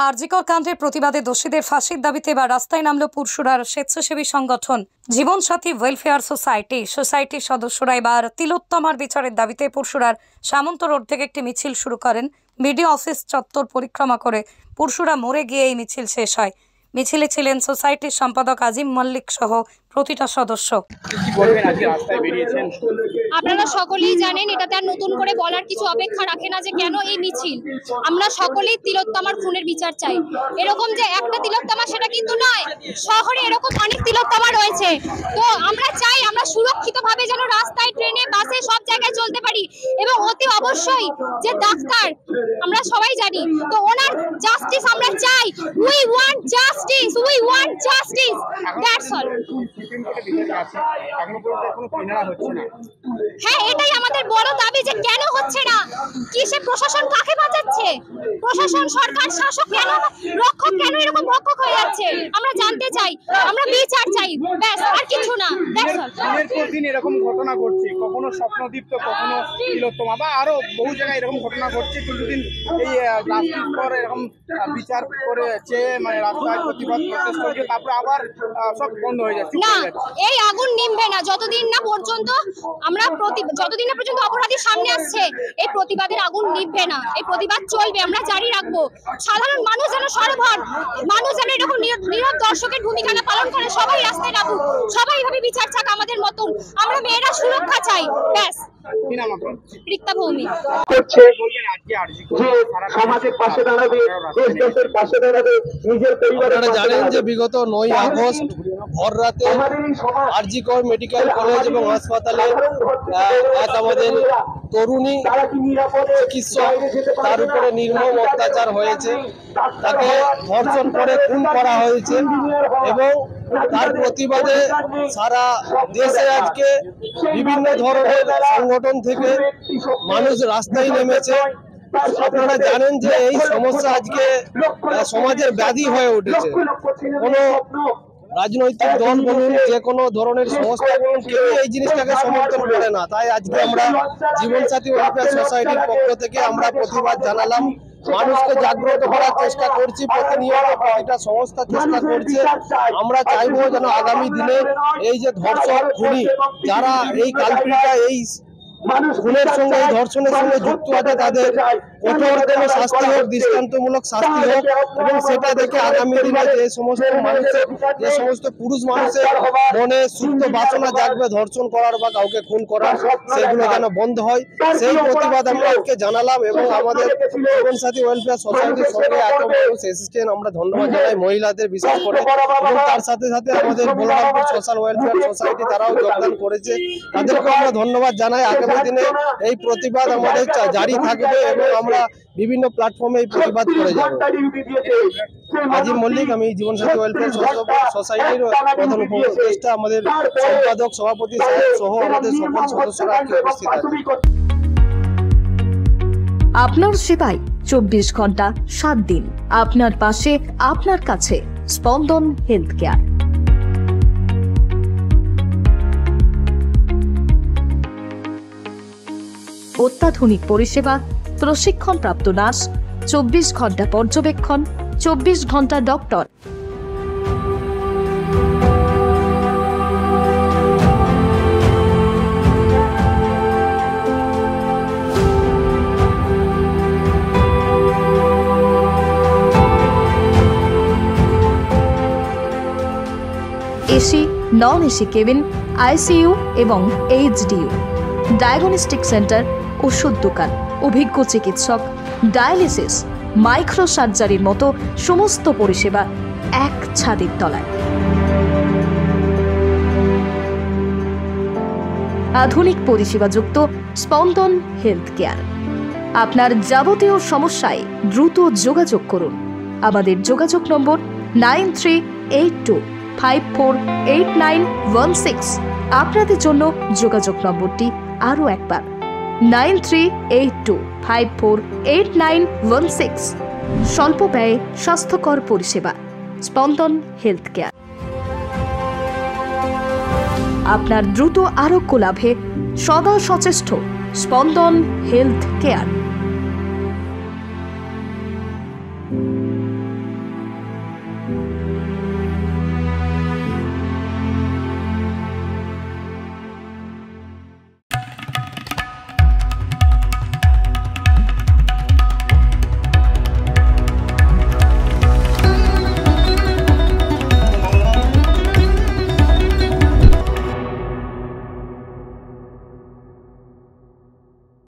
আরজিকর কাণ্ডের প্রতিবাদে দোষীদের ফাঁসির দাবিতে এবার রাস্তায় নামল পুরসুরার স্বেচ্ছাসেবী সংগঠন জীবনসাথী ওয়েলফেয়ার সোসাইটির সদস্যরা এবার তিলোত্তমার বিচারের দাবিতে পুরসুরার সামন্ত রোড থেকে একটি মিছিল শুরু করেন। বিডিও অফিস চত্বর পরিক্রমা করে পুরসুরা মোড়ে গিয়ে এই মিছিল শেষ হয়। মিছিলে ছিলেন সোসাইটির সম্পাদক আজিম মল্লিক সহ প্রতিটা সদস্য। আপনারা সকলেই জানেন, এটাতে আর নতুন করে বলার কিছু অপেক্ষা রাখে না যে কেন এই মিছিল। আমরা সকলেই তিলোত্তমার খুনের বিচার চাই। এরকম যে একটা তিলোত্তমা সেটা কিন্তু নয়, শহরে এরকম অনেক তিলোত্তমা রয়েছে। তো আমরা চাই আমরা সুরক্ষিতভাবে যেন রাস্তায়, ট্রেনে, বাসে সব জায়গায় চলতে পারি, এবং অতি অবশ্যই যে ডাক্তার আমরা সবাই জানি, তো ওনার জাস্টিস আমরা চাই। We want justice, we want justice, that's all. হ্যাঁ, এটাই আমাদের বড় দাবি যে কেন হচ্ছে না, কিসে প্রশাসন কাকে বাঁচাচ্ছে, প্রশাসন, সরকার, শাসক কেন, রক্ষক কেন এরকম ভক্ষক হয়ে যাচ্ছে, আমরা জানতে চাই, আমরা বিচার চাই, ব্যাস, আর কিছু না। দিনের পর দিন এরকম ঘটনা ঘটছে, কখনো স্বপ্নদীপ্ত, কখনো তিলোত্তমা, বা আরো বহু জায়গায় এরকম ঘটনা ঘটছে। কিছুদিন এই জাস্টিস পর এরকম বিচার করে চেয়ে মানে রাস্তায় প্রতিবাদ প্রটেস্ট করছে, তারপরে আবার সব বন্ধ হয়ে যাচ্ছে। না, এই আগুন নিভবে না যতদিন না পর্যন্ত অপরাধীর সামনে আসছে, এই প্রতিবাদের আগুন নিভবে না। এই প্রতিবাদ চলবে, আমরা জারি রাখবো। সাধারণ মানুষ যেন সরব হন, মানুষ যেন এরকম নীরব দর্শকের ভূমিকা না পালন করে, সবাই রাস্তায় নামুক, সবাই ভাবে বিচার চাক আমাদের মতন। আমরা মেয়েরা সুরক্ষা চাই, ব্যাস। রিক্তা ভৌমি সমাজের পাশে দাঁড়াবে, দেশ দেশের পাশে দাঁড়াবে, নিজের পরিবারের। আপনারা জানেন যে বিগত 9 আগস্ট ভোর রাতে আরজিকর মেডিকেল কলেজ এবং হাসপাতালে এক আমাদের তরুণী চিকিৎসক, তার উপরে নির্মম অত্যাচার হয়েছে, তাকে ধর্ষণ করে খুন করা হয়েছে, এবং তার প্রতিবাদে সারা দেশে আজকে বিভিন্ন ধরনের সংগঠন থেকে মানুষ রাস্তায় নেমেছে। আপনারা জানেন যে এই সমস্যা আজকে সমাজের ব্যাধি হয়ে উঠেছে। কোনো রাজনৈতিক দল বলুন, যে কোনো ধরনের সংস্থা বলুন, কেউ এই জিনিসটাকে সমর্থন করে না। তাই আজকে আমরা জীবনসাথী ওয়েলফেয়ার সোসাইটির পক্ষ থেকে আমরা প্রতিবাদ জানালাম। মানুষকে জাগ্রত করার চেষ্টা করছি, প্রতিনিয়ত প্রতিটা সংস্থা চেষ্টা করছে। আমরা চাইবো যেন আগামী দিনে এই যে ধর্ষক, খুনি, যারা এই কালপিটা, এই খুনের সঙ্গে, এই ধর্ষণের সঙ্গে যুক্ত আছে, তাদের কঠোরতম শাস্তি হোক, দৃষ্টান্তমূলক শাস্তি হোক, এবং সেটা দেখে আগামী দিনে যে সমস্ত পুরুষ মানুষের মনে সুপ্ত বাসনা জাগবে ধর্ষণ করার বা কাউকে খুন করার, সেগুলো যেন বন্ধ হয়, সেই প্রতিবাদ আমরা আজকে জানালাম। এবং আমাদের জীবনসাথী ওয়েলফেয়ার সোসাইটির সঙ্গে এত মানুষ এসেছেন, আমরা ধন্যবাদ জানাই মহিলাদের বিশেষ করে, এবং তার সাথে সাথে আমাদের বলরামপুর সোশ্যাল ওয়েলফেয়ার সোসাইটি তারাও যোগদান করেছে, তাদেরকে আমরা ধন্যবাদ জানাই। আগামী দিনে এই প্রতিবাদ আমাদের জারি থাকবে এবং আমরা বিভিন্ন প্ল্যাটফর্মে এই প্রতিবাদ করে যাব। আজিম মল্লিক, আমি জীবনসাথী ওয়েলফেয়ার সোসাইটির প্রধান উপদেষ্টা, আমাদের সম্পাদক, সভাপতি সাহেব সহ আমাদের সকল সদস্যরা উপস্থিত আছেন। আপনার সেবায় 24 ঘন্টা 7 দিন, আপনার পাশে, আপনার কাছে। স্পন্দন হেলথ কেয়ার। অত্যাধুনিক পরিষেবা, প্রশিক্ষণপ্রাপ্ত নার্স, 24 ঘন্টা পর্যবেক্ষণ, 24 ঘন্টা doctor. AC, non AC cabin, ICU এবং এইচডিইউ, ডায়াগনস্টিক সেন্টার, ওষুধ দোকান, অভিজ্ঞ চিকিৎসক, ডায়ালিসিস, মাইক্রো সার্জারির মতো সমস্ত পরিষেবা এক ছাদের তলায়। আধুনিক পরিষেবাযুক্ত স্পন্দন হেলথ কেয়ার। আপনার যাবতীয় সমস্যায় দ্রুত যোগাযোগ করুন। আমাদের যোগাযোগ নম্বর 9382548916। আপনাদের জন্য যোগাযোগ নম্বরটি আরও একবার 9382548916। স্বল্প ব্যয়ে স্বাস্থ্যকর পরিষেবা, স্পন্দন হেলথ কেয়ার। আপনার দ্রুত আরোগ্য লাভে সদা সচেষ্ট স্পন্দন হেলথ কেয়ার।